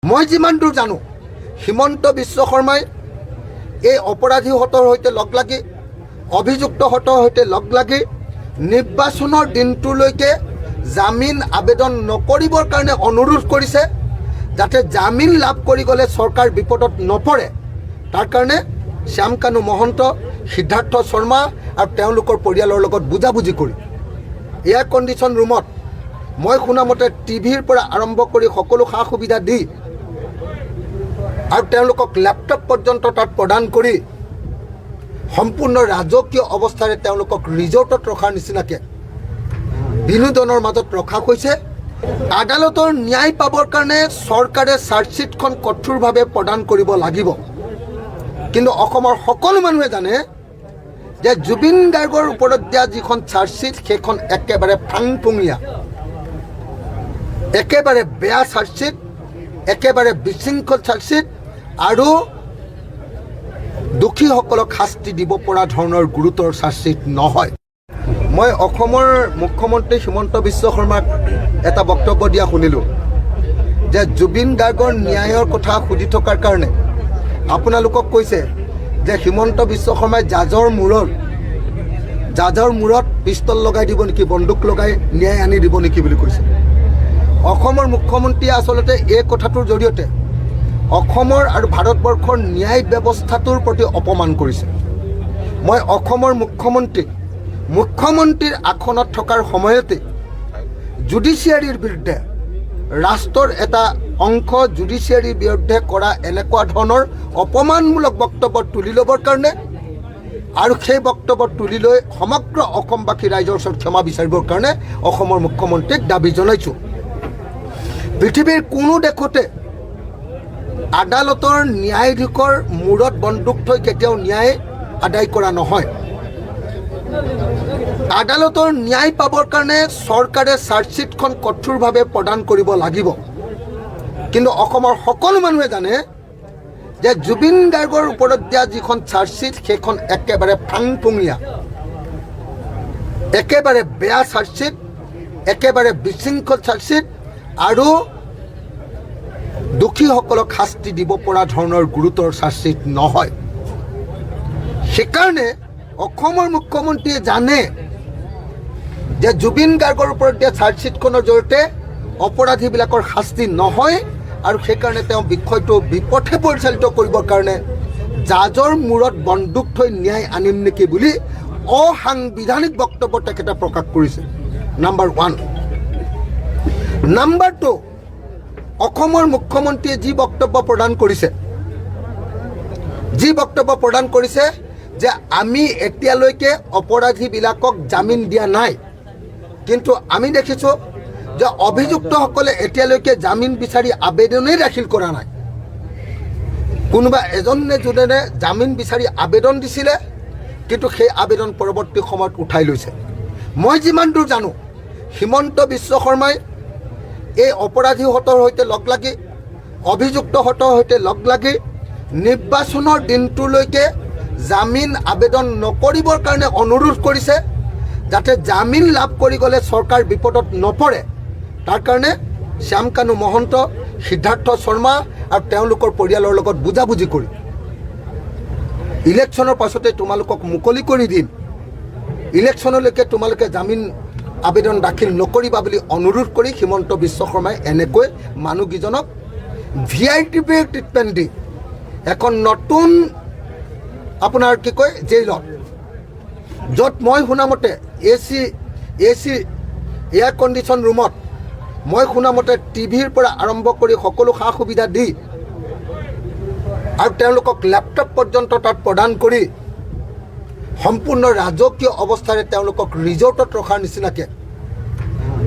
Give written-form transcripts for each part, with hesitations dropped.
মই যিমান দূৰ জানো হিমন্ত বিশ্ব শৰ্মাই এই অপৰাধীহঁতৰ সৈতে লগ লাগি অভিযুক্তহঁতৰ সৈতে লগ লাগি নিৰ্বাচনৰ দিনটোলৈকে জামিন আবেদন নকৰিবৰ কাৰণে অনুৰোধ কৰিছে, যাতে জামিন লাভ কৰি গ'লে চৰকাৰ বিপদত নপৰে। তাৰ কাৰণে শ্যামকানু মহন্ত, সিদ্ধাৰ্থ শৰ্মা আৰু তেওঁলোকৰ পৰিয়ালৰ লগত বুজাবুজি কৰি এয়াৰ কণ্ডিশ্যন ৰুমত মই শুনামতে টিভিৰ পৰা আৰম্ভ কৰি সকলো সা সুবিধা দি আৰু তেওঁলোকক লেপটপ পৰ্যন্ত তাত প্ৰদান কৰি সম্পূৰ্ণ ৰাজকীয় অৱস্থাৰে তেওঁলোকক ৰিজৰ্টত ৰখাৰ নিচিনাকৈ বিনোদনৰ মাজত ৰখা হৈছে। আদালতৰ ন্যায় পাবৰ কাৰণে চৰকাৰে চাৰ্জশ্বিটখন কঠোৰভাৱে প্ৰদান কৰিব লাগিব। কিন্তু অসমৰ সকলো মানুহে জানে যে জুবিন গাৰ্গৰ ওপৰত দিয়া যিখন চাৰ্জশ্বিট সেইখন একেবাৰে ফাংফুঙীয়া, একেবাৰে বেয়া চাৰ্জশ্বিট, একেবাৰে বিশৃংখল চাৰ্জশ্বিট আৰু দোষীসকলক শাস্তি দিব পৰা ধৰণৰ গুৰুতৰ চাৰ্জশ্বিট নহয়। মই অসমৰ মুখ্যমন্ত্ৰী হিমন্ত বিশ্ব শৰ্মাক এটা বক্তব্য দিয়া শুনিলোঁ যে জুবিন গাৰ্গৰ ন্যায়ৰ কথা সুধি থকাৰ কাৰণে আপোনালোকক কৈছে যে হিমন্ত বিশ্ব শৰ্মাই জাজৰ মূৰত পিষ্টল লগাই দিব নেকি, বন্দুক লগাই ন্যায় আনি দিব নেকি বুলি কৈছে। অসমৰ মুখ্যমন্ত্ৰীয়ে আচলতে এই কথাটোৰ জৰিয়তে অসমৰ আৰু ভাৰতবৰ্ষৰ ন্যায় ব্যৱস্থাটোৰ প্ৰতি অপমান কৰিছে। মই অসমৰ মুখ্যমন্ত্ৰীৰ আসনত থকাৰ সময়তে জুডিচিয়াৰীৰ বিৰুদ্ধে, ৰাষ্ট্ৰৰ এটা অংশ জুডিচিয়াৰীৰ বিৰুদ্ধে কৰা এনেকুৱা ধৰণৰ অপমানমূলক বক্তব্য তুলি ল'বৰ কাৰণে আৰু সেই বক্তব্য তুলি লৈ সমগ্ৰ অসমবাসী ৰাইজৰ ওচৰত ক্ষমা বিচাৰিবৰ কাৰণে অসমৰ মুখ্যমন্ত্ৰীক দাবী জনাইছোঁ। পৃথিৱীৰ কোনো দেশতে আদালতৰ ন্যায়াধীশৰ মূৰত বন্দুক থৈ কেতিয়াও ন্যায় আদায় কৰা নহয়। আদালতৰ ন্যায় পাবৰ কাৰণে চৰকাৰে চাৰ্জশ্বিটখন কঠোৰভাৱে প্ৰদান কৰিব লাগিব। কিন্তু অসমৰ সকলো মানুহে জানে যে জুবিন গাৰ্গৰ ওপৰত দিয়া যিখন চাৰ্জশ্বিট সেইখন একেবাৰে ফাংফুঙীয়া, একেবাৰে বেয়া চাৰ্জশ্বিট, একেবাৰে বিশৃংখল চাৰ্জশ্বিট আৰু দোষীসকলক শাস্তি দিব পৰা ধৰণৰ গুৰুতৰ চাৰ্জশ্বিট নহয়। সেইকাৰণে অসমৰ মুখ্যমন্ত্ৰীয়ে জানে যে জুবিন গাৰ্গৰ ওপৰত দিয়া চাৰ্জশ্বিটখনৰ জৰিয়তে অপৰাধীবিলাকৰ শাস্তি নহয় আৰু সেইকাৰণে তেওঁ বিষয়টো বিপথে পৰিচালিত কৰিবৰ কাৰণে জাজৰ মূৰত বন্দুক থৈ ন্যায় আনিম নেকি বুলি অসাংবিধানিক বক্তব্য তেখেতে প্ৰকাশ কৰিছে। নাম্বাৰ 1। নাম্বাৰ 2, অসমৰ মুখ্যমন্ত্ৰীয়ে যি বক্তব্য প্ৰদান কৰিছে যে আমি এতিয়ালৈকে অপৰাধীবিলাকক জামিন দিয়া নাই, কিন্তু আমি দেখিছোঁ যে অভিযুক্তসকলে এতিয়ালৈকে জামিন বিচাৰি আবেদনেই দাখিল কৰা নাই। কোনোবা এজনে যোনে জামিন বিচাৰি আবেদন দিছিলে, কিন্তু সেই আবেদন পৰৱৰ্তী সময়ত উঠাই লৈছে। মই যিমান দূৰ জানো হিমন্ত বিশ্ব শৰ্মাই এই অপৰাধীহঁতৰ সৈতে লগ লাগি অভিযুক্তহঁতৰ সৈতে লগ লাগি নিৰ্বাচনৰ দিনটোলৈকে জামিন আবেদন নকৰিবৰ কাৰণে অনুৰোধ কৰিছে, যাতে জামিন লাভ কৰি গ'লে চৰকাৰ বিপদত নপৰে। তাৰ কাৰণে শ্যামকানু মহন্ত, সিদ্ধাৰ্থ শৰ্মা আৰু তেওঁলোকৰ পৰিয়ালৰ লগত বুজাবুজি কৰি ইলেকশ্যনৰ পাছতে তোমালোকক মুকলি কৰি দিম, ইলেকশ্যনলৈকে তোমালোকে জামিন আবেদন দাখিল নকৰিবা বুলি অনুৰোধ কৰি হিমন্ত বিশ্ব শৰ্মাই এনেকৈ মানুহকেইজনক VIP ট্ৰিটমেণ্ট দি এখন নতুন আপোনাৰ কি কয় জেইলত, য'ত মই শুনামতে AC এয়াৰ কণ্ডিশ্যন ৰুমত মই শুনামতে টিভিৰ পৰা আৰম্ভ কৰি সকলো সা সুবিধা দি আৰু তেওঁলোকক লেপটপ পৰ্যন্ত তাত প্ৰদান কৰি সম্পূৰ্ণ ৰাজকীয় অৱস্থাৰে তেওঁলোকক ৰিজৰ্টত ৰখাৰ নিচিনাকৈ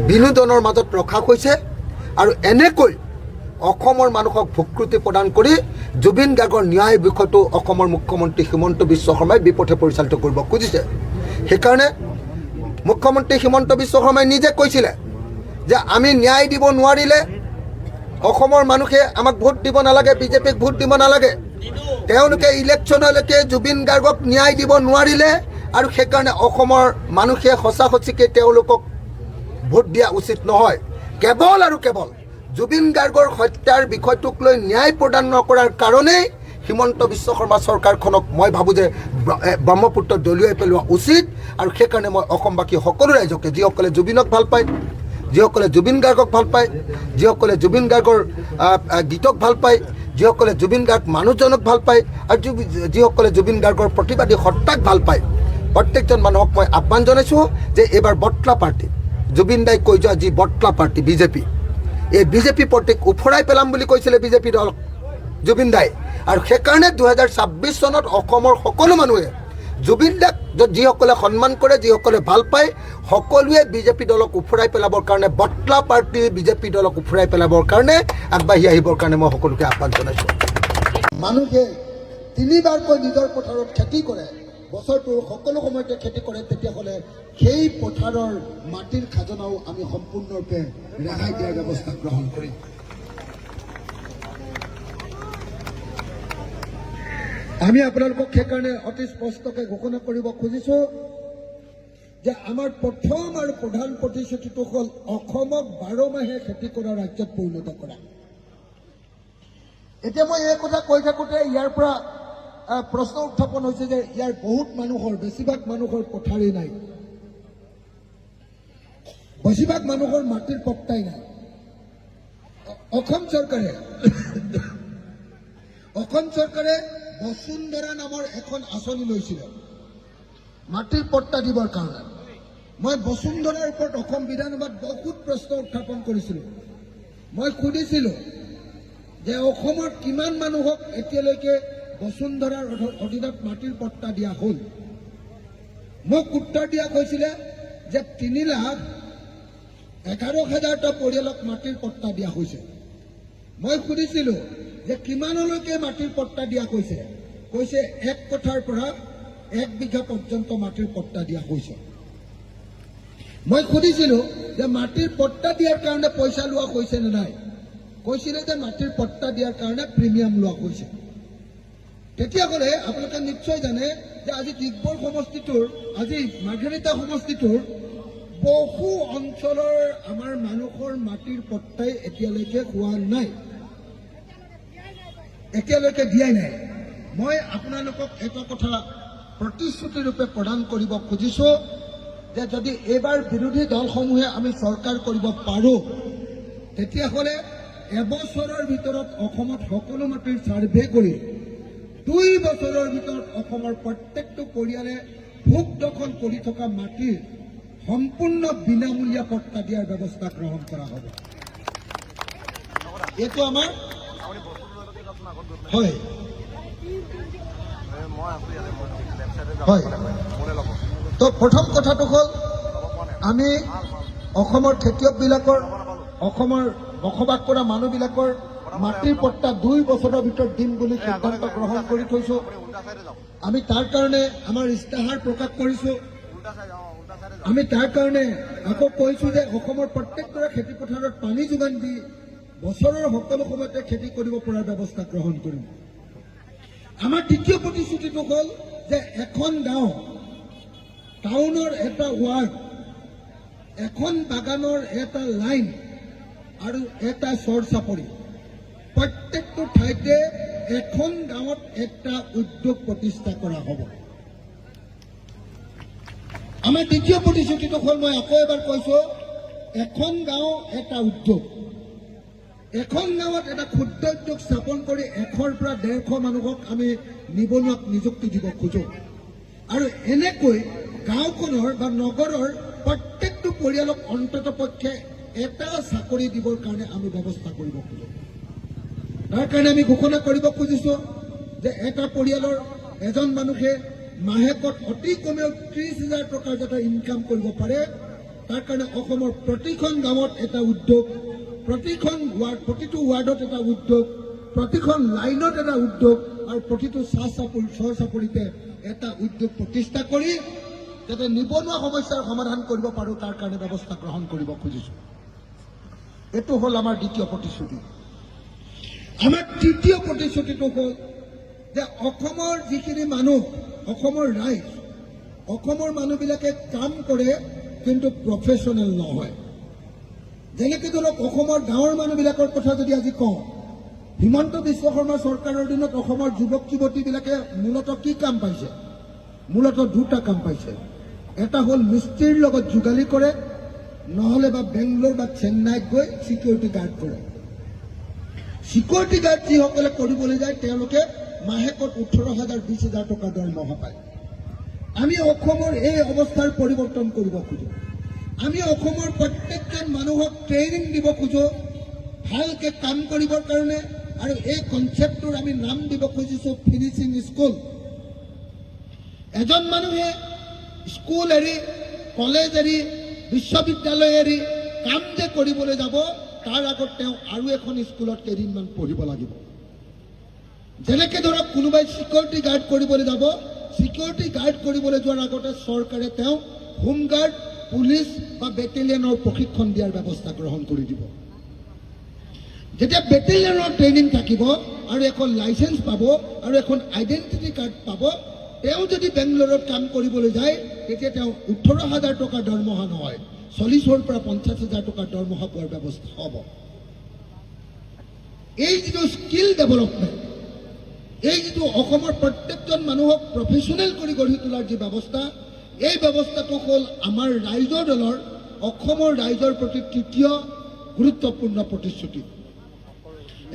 বিনোদনৰ মাজত ৰখা হৈছে। আৰু এনেকৈ অসমৰ মানুহক ভোক্তৃতি প্ৰদান কৰি জুবিন গাৰ্গৰ ন্যায় বিষয়টো অসমৰ মুখ্যমন্ত্ৰী হিমন্ত বিশ্ব শৰ্মাই বিপথে পৰিচালিত কৰিব খুজিছে। সেইকাৰণে মুখ্যমন্ত্ৰী হিমন্ত বিশ্ব শৰ্মাই নিজে কৈছিলে যে আমি ন্যায় দিব নোৱাৰিলে অসমৰ মানুহে আমাক ভোট দিব নালাগে, বিজেপিক ভোট দিব নালাগে। তেওঁলোকে ইলেকশ্যনলৈকে জুবিন গাৰ্গক ন্যায় দিব নোৱাৰিলে আৰু সেইকাৰণে অসমৰ মানুহে সঁচাসঁচিকৈ তেওঁলোকক ভোট দিয়া উচিত নহয়। কেৱল আৰু কেৱল জুবিন গাৰ্গৰ হত্যাৰ বিষয়টোক লৈ ন্যায় প্ৰদান নকৰাৰ কাৰণেই হিমন্ত বিশ্ব শৰ্মা চৰকাৰখনক মই ভাবোঁ যে ব্ৰহ্মপুত্ৰ দলিয়াই পেলোৱা উচিত। আৰু সেইকাৰণে মই অসমবাসী সকলো ৰাইজকে, যিসকলে জুবিনক ভাল পায়, যিসকলে জুবিন গাৰ্গক ভাল পায়, যিসকলে জুবিন গাৰ্গৰ গীতক ভাল পায়, যিসকলে জুবিন গাৰ্গ মানুহজনক ভাল পায়, আৰু যিসকলে জুবিন গাৰ্গৰ প্ৰতিবাদী সত্তাক ভাল পায়, প্ৰত্যেকজন মানুহক মই আহ্বান জনাইছোঁ যে এইবাৰ বটলা পাৰ্টি, জুবিন দাই কৈ যোৱা যি বটলা পাৰ্টি বিজেপি, এই বিজেপি প্ৰতীক উফৰাই পেলাম বুলি কৈছিলে বিজেপি দল জুবিন দাই। আৰু সেইকাৰণে 2026 চনত অসমৰ সকলো মানুহে জুবিন দাক যিসকলে সন্মান কৰে, যিসকলে ভাল পায়, সকলোৱে বিজেপি দলক উফৰাই পেলাবৰ কাৰণে, বটলা পাৰ্টি বিজেপি দলক উফৰাই পেলাবৰ কাৰণে আগবাঢ়ি আহিবৰ কাৰণে মই সকলোকে আহ্বান জনাইছোঁ। মানুহে তিনিবাৰকৈ নিজৰ পথাৰত খেতি কৰে, বছৰটোৰ সকলো সময়তে খেতি কৰে, তেতিয়াহ'লে সেই পথাৰৰ মাটিৰ খাজনাও আমি সম্পূৰ্ণৰূপে ৰেহাই দিয়াৰ ব্যৱস্থা গ্ৰহণ কৰিম। আমি আপোনালোকক সেইকাৰণে অতি স্পষ্টকৈ ঘোষণা কৰিব খুজিছোঁ যে আমাৰ প্ৰথম আৰু প্ৰধান প্ৰতিশ্ৰুতিটো হ'ল অসমক 12 মাহে খেতি কৰা ৰাজ্যত পৰিণত কৰা। এতিয়া মই এই কথা কৈ থাকোঁতে ইয়াৰ পৰা প্ৰশ্ন উত্থাপন হৈছে যে ইয়াৰ বহুত মানুহৰ, বেছিভাগ মানুহৰ পথাৰী নাই, বেছিভাগ মানুহৰ মাটিৰ পট্টাই নাই। অসম চৰকাৰে বসুন্ধৰা নামৰ এখন আঁচনি লৈছিলে মাটিৰ পট্টা দিবৰ কাৰণে। মই বসুন্ধৰাৰ ওপৰত অসম বিধানসভাত বহুত প্ৰশ্ন উত্থাপন কৰিছিলোঁ। মই সুধিছিলোঁ যে অসমৰ কিমান মানুহক এতিয়ালৈকে বসুন্ধৰাৰ অধীনত মাটিৰ পট্টা দিয়া হ'ল। মোক উত্তৰ দিয়া হৈছিলে যে 3,11,000টা পৰিয়ালক মাটিৰ পট্টা দিয়া হৈছে। মই সুধিছিলোঁ যে কিমানলৈকে মাটিৰ পট্টা দিয়া হৈছে, কৈছে 1 কঠাৰ পৰা 1 বিঘা পৰ্যন্ত মাটিৰ পট্টা দিয়া হৈছে। মই সুধিছিলোঁ যে মাটিৰ পট্টা দিয়াৰ কাৰণে পইচা লোৱা হৈছে নে নাই, কৈছিলে যে মাটিৰ পট্টা দিয়াৰ কাৰণে প্ৰিমিয়াম লোৱা হৈছে। তেতিয়াহ'লে আপোনালোকে নিশ্চয় জানে যে আজি ডিগবৈ সমষ্টিটোৰ, আজি মাৰ্ঘেৰিটা সমষ্টিটোৰ বহু অঞ্চলৰ আমাৰ মানুহৰ মাটিৰ পট্টাই এতিয়ালৈকে হোৱা নাই, এতিয়ালৈকে দিয়াই নাই। মই আপোনালোকক এটা কথা প্ৰতিশ্ৰুতিৰূপে প্ৰদান কৰিব খুজিছোঁ যে যদি এইবাৰ বিৰোধী দলসমূহে আমি চৰকাৰ কৰিব পাৰোঁ, তেতিয়াহ'লে এবছৰৰ ভিতৰত অসমত সকলো মাটিৰ ছাৰ্ভে কৰি 2 বছৰৰ ভিতৰত অসমৰ প্ৰত্যেকটো পৰিয়ালে ভোগ দখল কৰি থকা মাটিৰ সম্পূৰ্ণ বিনামূলীয়া পট্টা দিয়াৰ ব্যৱস্থা গ্ৰহণ কৰা হ'ব। এইটো আমাৰ হয় হয়। তো প্ৰথম কথাটো হ'ল আমি অসমৰ খেতিয়কবিলাকৰ, অসমৰ বসবাস কৰা মানুহবিলাকৰ মাটিৰ পট্টা 2 বছৰৰ ভিতৰত দিম বুলি সিদ্ধান্ত গ্ৰহণ কৰি থৈছোঁ। আমি তাৰ কাৰণে আমাৰ ইস্তাহাৰ প্ৰকাশ কৰিছোঁ। আমি তাৰ কাৰণে আকৌ কৈছোঁ যে অসমৰ প্ৰত্যেকটোৰে খেতি পথাৰত পানী যোগান দি বছৰৰ সকলো সময়তে খেতি কৰিব পৰাৰ ব্যৱস্থা গ্ৰহণ কৰিম। আমাৰ দ্বিতীয় প্ৰতিশ্ৰুতিটো হ'ল যে এখন গাঁও, টাউনৰ এটা ৱাৰ্ড, এখন বাগানৰ এটা লাইন আৰু এটা চৰ চাপৰি, প্ৰত্যেকটো ঠাইতে এখন গাঁৱত এটা উদ্যোগ প্ৰতিষ্ঠা কৰা হ'ব। আমাৰ দ্বিতীয় প্ৰতিশ্ৰুতিটো হ'ল, মই আকৌ এবাৰ কৈছোঁ, এখন গাঁও এটা উদ্যোগ। এখন গাঁৱত এটা ক্ষুদ্ৰ উদ্যোগ স্থাপন কৰি 100 পৰা 150 মানুহক আমি নিবনুৱাক নিযুক্তি দিব খোজোঁ। আৰু এনেকৈ গাঁওখনৰ বা নগৰৰ প্ৰত্যেকটো পৰিয়ালক অন্ততঃপক্ষে এটা চাকৰি দিবৰ কাৰণে আমি ব্যৱস্থা কৰিব খোজোঁ। তাৰ কাৰণে আমি ঘোষণা কৰিব খুজিছোঁ যে এটা পৰিয়ালৰ এজন মানুহে মাহেকত অতি কমেও 30,000 টকাৰ যাতে ইনকাম কৰিব পাৰে, তাৰ কাৰণে অসমৰ প্ৰতিখন গাঁৱত এটা উদ্যোগ, প্ৰতিটো ৱাৰ্ডত এটা উদ্যোগ, প্ৰতিখন লাইনত এটা উদ্যোগ আৰু প্ৰতিটো চৰ চাপৰিতে এটা উদ্যোগ প্ৰতিষ্ঠা কৰি যাতে নিবনুৱা সমস্যাৰ সমাধান কৰিব পাৰোঁ, তাৰ কাৰণে ব্যৱস্থা গ্ৰহণ কৰিব খুজিছোঁ। এইটো হ'ল আমাৰ দ্বিতীয় প্ৰতিশ্ৰুতি। আমাৰ তৃতীয় প্ৰতিশ্ৰুতিটো হ'ল যে অসমৰ যিখিনি মানুহ, অসমৰ ৰাইজ, অসমৰ মানুহবিলাকে কাম কৰে কিন্তু প্ৰফেশ্যনেল নহয়। যেনেকৈ ধৰক অসমৰ গাঁৱৰ মানুহবিলাকৰ কথা যদি আজি কওঁ, হিমন্ত বিশ্ব শৰ্মা চৰকাৰৰ দিনত অসমৰ যুৱক যুৱতীবিলাকে মূলতঃ কি কাম পাইছে? মূলতঃ দুটা কাম পাইছে। এটা হ'ল মিস্ত্ৰীৰ লগত যোগালী কৰে, নহ'লে বা বেংগলোৰ বা চেন্নাইত গৈ ছিকিউৰিটি গাৰ্ড কৰে। ছিকিউৰিটি গাৰ্ড যিসকলে কৰিবলৈ যায় তেওঁলোকে মাহেকত 18,000 20,000 টকা দৰমহা পায়। আমি অসমৰ এই অৱস্থাৰ পৰিৱৰ্তন কৰিব খোজো। আমি অসমৰ প্ৰত্যেকজন মানুহক ট্ৰেইনিং দিব খোজো ভালকে কাম কৰিবৰ কাৰণে, আৰু এই কনচেপ্টটোৰ আমি নাম দিব খুজিছো ফিনিচিং স্কুল। এজন মানুহে স্কুল এৰি, কলেজ এৰি, বিশ্ববিদ্যালয় এৰি কাম যে কৰিবলৈ যাব, তাৰ আগত তেওঁ আৰু এখন স্কুলত কেইদিনমান পঢ়িব লাগিব। যেনেকৈ ধৰক কোনোবাই ছিকিউৰিটি গাৰ্ড কৰিবলৈ যাব, ছিকিউৰিটি গাৰ্ড কৰিবলৈ যোৱাৰ আগতে চৰকাৰে তেওঁ হোমগাৰ্ড, পুলিচ বা বেটেলিয়নৰ প্ৰশিক্ষণ দিয়াৰ ব্যৱস্থা গ্ৰহণ কৰি দিব। যেতিয়া বেটেলিয়নৰ ট্ৰেইনিং থাকিব আৰু এখন লাইচেন্স পাব আৰু এখন আইডেণ্টিটি কাৰ্ড পাব, তেওঁ যদি বেংগলোৰত কাম কৰিবলৈ যায় তেতিয়া তেওঁ 18,000 টকা দৰমহা নহয়, 40,000 পৰা 50,000 টকাৰ দৰমহা পোৱাৰ ব্যৱস্থা হ'ব। এই যিটো স্কিল ডেভেলপমেণ্ট, এই যিটো অসমৰ প্ৰত্যেকজন মানুহক প্ৰফেচনেল কৰি গঢ়ি তোলাৰ যি ব্যৱস্থা, এই ব্যৱস্থাটো হ'ল আমাৰ ৰাইজৰ দলৰ, অসমৰ ৰাইজৰ প্ৰতি তৃতীয় গুৰুত্বপূৰ্ণ প্ৰতিশ্ৰুতি।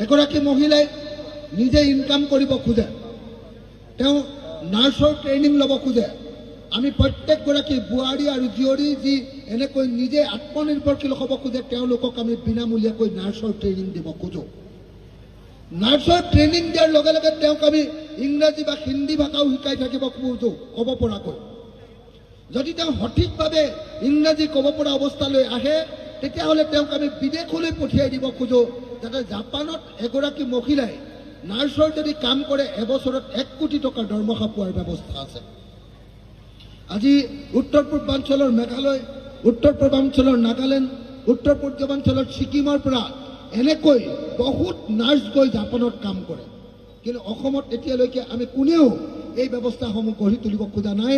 এগৰাকী মহিলাই নিজে ইনকাম কৰিব খোজে, তেওঁ নাৰ্ছৰ ট্ৰেইনিং ল'ব খোজে। আমি প্ৰত্যেকগৰাকী বোৱাৰী আৰু জীয়ৰী যি এনেকৈ নিজে আত্মনিৰ্ভৰশীল হ'ব খোজে, তেওঁলোকক আমি বিনামূলীয়াকৈ নাৰ্ছৰ ট্ৰেইনিং দিব খোজো। নাৰ্ছৰ ট্ৰেইনিং দিয়াৰ লগে লগে তেওঁক আমি ইংৰাজী বা হিন্দী ভাষাও শিকাই থাকিব খোজো, ক'ব পৰাকৈ। যদি তেওঁ সঠিকভাৱে ইংৰাজী ক'ব পৰা অৱস্থালৈ আহে, তেতিয়াহ'লে তেওঁক আমি বিদেশলৈ পঠিয়াই দিব খোজো, যাতে জাপানত এগৰাকী মহিলাই নাৰ্ছৰ যদি কাম কৰে এবছৰত 1 কোটি টকাৰ দৰমহা পোৱাৰ ব্যৱস্থা আছে। আজি উত্তৰ পূৰ্বাঞ্চলৰ মেঘালয়, উত্তৰ পূৰ্বাঞ্চলৰ নাগালেণ্ড, উত্তৰ পূৰ্বাঞ্চলৰ ছিকিমৰ পৰা এনেকৈ বহুত নাৰ্ছ গৈ জাপানত কাম কৰে। কিন্তু অসমত এতিয়ালৈকে আমি কোনেও এই ব্যৱস্থাসমূহ গঢ়ি তুলিব খোজা নাই।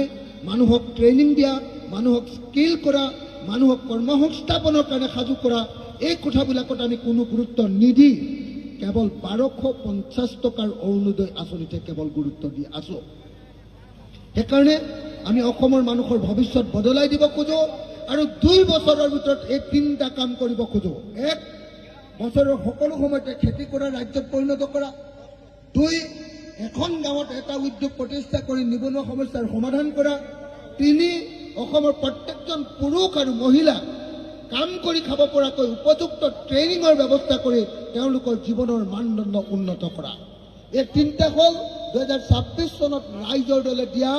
মানুহক ট্ৰেইনিং দিয়া, মানুহক স্কিল কৰা, মানুহক কৰ্মসংস্থাপনৰ কাৰণে সাজু কৰা, এই কথাবিলাকত আমি কোনো গুৰুত্ব নিদি কেৱল 1250 টকাৰ অৰুণোদয় আঁচনিতে কেৱল গুৰুত্ব দি আছো। সেইকাৰণে আমি অসমৰ মানুহৰ ভৱিষ্যত বদলাই দিব খোজো আৰু 2 বছৰৰ ভিতৰত এই 3টা কাম কৰিব খোজো। 1, বছৰৰ সকলো সময়তে খেতি কৰা ৰাজ্যত পৰিণত কৰা। 2, এখন গাঁৱত এটা উদ্যোগ প্ৰতিষ্ঠা কৰি নিবনুৱা সমস্যাৰ সমাধান কৰা। 3, অসমৰ প্ৰত্যেকজন পুৰুষ আৰু মহিলা কাম কৰি খাব পৰাকৈ উপযুক্ত ট্ৰেইনিঙৰ ব্যৱস্থা কৰি তেওঁলোকৰ জীৱনৰ মানদণ্ড উন্নত কৰা। এই 3টা হ'ল 2026 চনত ৰাইজৰ দলে দিয়া,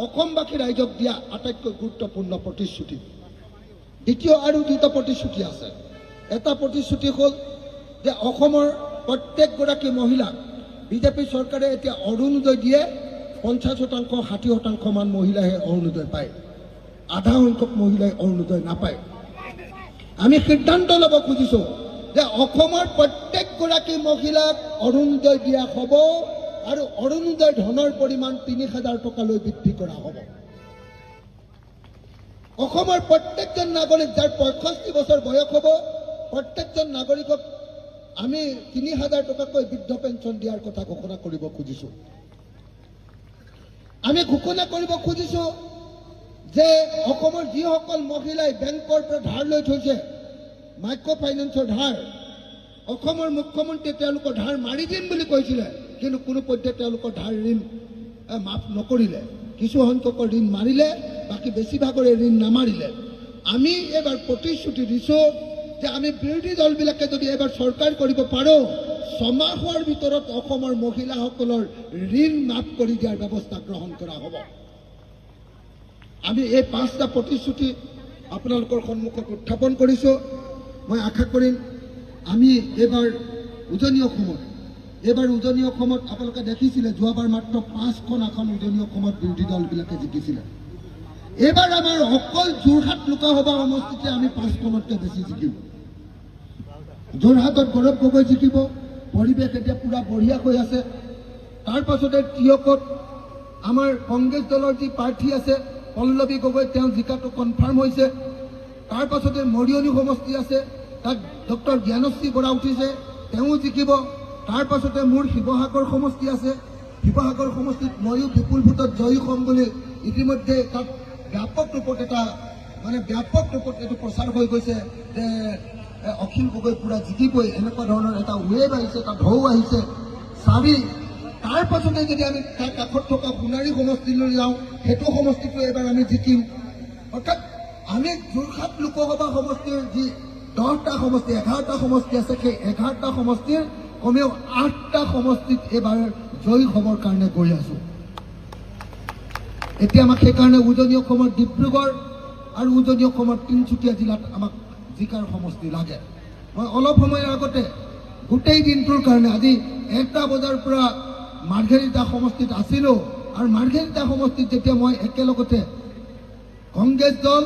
অসমবাসী ৰাইজক দিয়া আটাইতকৈ গুৰুত্বপূৰ্ণ প্ৰতিশ্ৰুতি। দ্বিতীয় আৰু 2টা প্ৰতিশ্ৰুতি আছে। এটা প্ৰতিশ্ৰুতি হ'ল যে অসমৰ প্ৰত্যেকগৰাকী মহিলাক বিজেপি চৰকাৰে এতিয়া অৰুণোদয় দিয়ে। 50% 60% মান মহিলাইহে অৰুণোদয় পায়, আধা সংখ্যক মহিলাই অৰুণোদয় নাপায়। আমি সিদ্ধান্ত ল'ব খুজিছো যে অসমৰ প্ৰত্যেকগৰাকী মহিলাক অৰুণোদয় দিয়া হ'ব আৰু অৰুণোদয় ধনৰ পৰিমাণ 3,000 টকালৈ বৃদ্ধি কৰা হ'ব। অসমৰ প্ৰত্যেকজন নাগৰিক যাৰ 65 বছৰ বয়স হ'ব, প্ৰত্যেকজন নাগৰিকক আমি 3,000 টকাকৈ বৃদ্ধ পেঞ্চন দিয়াৰ কথা ঘোষণা কৰিব খুজিছো। আমি ঘোষণা কৰিব খুজিছো যে অসমৰ যিসকল মহিলাই বেংকৰ পৰা ধাৰ লৈ থৈছে, মাইক্ৰ' ফাইনেন্সৰ ধাৰ, অসমৰ মুখ্যমন্ত্ৰীয়ে তেওঁলোকৰ ধাৰ মাৰি দিম বুলি কৈছিলে, কিন্তু কোনো পধ্যে তেওঁলোকৰ ধাৰ ঋণ মাফ নকৰিলে। কিছু সংখ্যকৰ ঋণ মাৰিলে, বাকী বেছিভাগৰে ঋণ নামাৰিলে। আমি এবাৰ প্ৰতিশ্ৰুতি দিছোঁ যে আমি বিৰোধী দলবিলাকে যদি এবাৰ চৰকাৰ কৰিব পাৰোঁ, 6 মাহৰ ভিতৰত অসমৰ মহিলাসকলৰ ঋণ মাফ কৰি দিয়াৰ ব্যৱস্থা গ্ৰহণ কৰা হ'ব। আমি এই 5টা প্ৰতিশ্ৰুতি আপোনালোকৰ সন্মুখত উত্থাপন কৰিছোঁ। মই আশা কৰিম আমি এইবাৰ উজনি অসমত আপোনালোকে দেখিছিলে যোৱাবাৰ মাত্ৰ 5খন আসন উজনি অসমত বিৰোধী দলবিলাকে জিকিছিলে। এইবাৰ আমাৰ অকল যোৰহাট লোকসভা সমষ্টিতে আমি 5খনতকৈ বেছি জিকিম। যোৰহাটত গৌৰৱ গগৈ জিকিব, পৰিৱেশ এতিয়া পুৰা বঢ়িয়া হৈ আছে। তাৰ পাছতে টিয়কত আমাৰ কংগ্ৰেছ দলৰ যি প্ৰাৰ্থী আছে পল্লৱী গগৈ, তেওঁ জিকাটো কনফাৰ্ম হৈছে। তাৰ পাছতে মৰিয়নি সমষ্টি আছে, তাত ডক্টৰ জ্ঞানশ্ৰী বৰা উঠিছে, তেওঁ জিকিব। তাৰ পাছতে মোৰ শিৱসাগৰ সমষ্টি আছে, শিৱসাগৰ সমষ্টিত ময়ো বিপুল ভোটত জয়ী হ'ম বুলি ইতিমধ্যে তাত ব্যাপক ৰূপত এইটো প্ৰচাৰ হৈ গৈছে যে অখিল গগৈ পুৰা জিকিবই, এনেকুৱা ধৰণৰ এটা ৱেভ আহিছে, এটা ঢৌ আহিছে। তাৰ পাছতে যদি আমি তাৰ কাষত থকা সোণাৰী সমষ্টিলৈ যাওঁ, সেইটো সমষ্টিটো এবাৰ আমি জিকিম। অৰ্থাৎ আমি যোৰহাট লোকসভা সমষ্টিৰ যি 10টা সমষ্টি, 11টা সমষ্টি আছে, সেই 11টা সমষ্টিৰ কমেও 8টা সমষ্টিত এইবাৰ জয়ী হ'বৰ কাৰণে গৈ আছো। এতিয়া আমাক সেইকাৰণে উজনি অসমৰ ডিব্ৰুগড় আৰু উজনি অসমৰ তিনিচুকীয়া জিলাত আমাক জিকাৰ সমষ্টি লাগে। মই অলপ সময়ৰ আগতে গোটেই দিনটোৰ কাৰণে আজি 1টা বজাৰ পৰা মাৰ্ঘেৰিটা সমষ্টিত আছিলোঁ, আৰু মাৰ্ঘেৰিটা সমষ্টিত যেতিয়া মই একেলগতে কংগ্ৰেছ দল,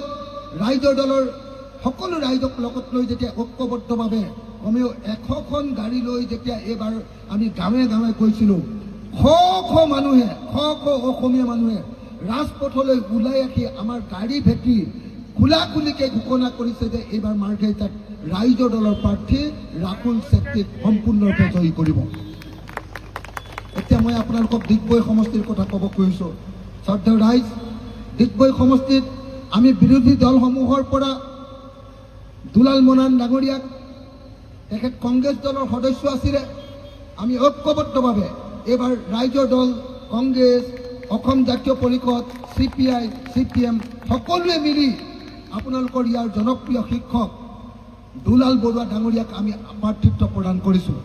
ৰাইজৰ দলৰ সকলো ৰাইজক লগত লৈ যেতিয়া ঐক্যবদ্ধভাৱে কমেও 100খন গাড়ী লৈ যেতিয়া এইবাৰ আমি গাঁৱে গাঁৱে গৈছিলোঁ, শ মানুহে, অসমীয়া মানুহে ৰাজপথলৈ ওলাই আহি আমাৰ গাড়ী ভেটি খোলাখুলিকৈ ঘোষণা কৰিছে যে এইবাৰ মাৰ্ঘেৰিটাত ৰাইজৰ দলৰ প্ৰাৰ্থী ৰাহুল চেত্ৰীক সম্পূৰ্ণৰূপে জয়ী কৰিব। এতিয়া মই আপোনালোকক ডিগবৈ সমষ্টিৰ কথা ক'ব খুজিছোঁ। শ্ৰদ্ধেয় ৰাইজ, ডিগবৈ সমষ্টিত আমি বিৰোধী দলসমূহৰ পৰা দুলাল মৰাণ ডাঙৰীয়াক, তেখেত কংগ্ৰেছ দলৰ সদস্য আছিলে, আমি ঐক্যবদ্ধভাৱে এইবাৰ ৰাইজৰ দল, কংগ্ৰেছ, অসম জাতীয় পৰিষদ, CPI, CPM সকলোৱে মিলি আপোনালোকৰ ইয়াৰ জনপ্ৰিয় শিক্ষক দুলাল বৰুৱা ডাঙৰীয়াক আমি প্ৰাৰ্থিত্ব প্ৰদান কৰিছোঁ।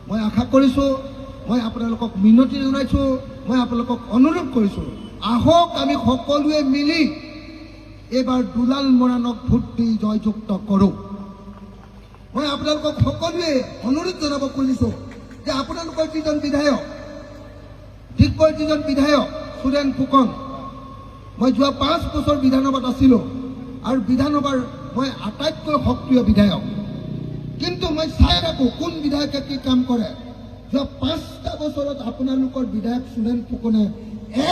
মই আশা কৰিছোঁ, মই আপোনালোকক মিনতি জনাইছোঁ, মই আপোনালোকক অনুৰোধ কৰিছোঁ, আহক আমি সকলোৱে মিলি এইবাৰ দুলাল মৰাণক ভোট দি জয়যুক্ত কৰোঁ। মই আপোনালোকক সকলোৱে অনুৰোধ জনাব খুজিছোঁ যে আপোনালোকৰ যিজন বিধায়ক, ডিগবৈৰ যিজন বিধায়ক সুৰেন ফুকন, মই যোৱা 5 বছৰ বিধানসভাত আছিলোঁ আৰু বিধানসভাৰ মই আটাইতকৈ সক্ৰিয় বিধায়ক, কিন্তু মই চাই থাকোঁ কোন বিধায়কে কি কাম কৰে। যোৱা 5টা বছৰত আপোনালোকৰ বিধায়ক সুৰেন ফুকনে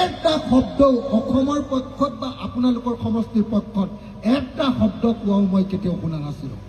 এটা শব্দ অসমৰ পক্ষত বা আপোনালোকৰ সমষ্টিৰ পক্ষত এটা শব্দ কোৱাও মই কেতিয়াও শুনা নাছিলোঁ।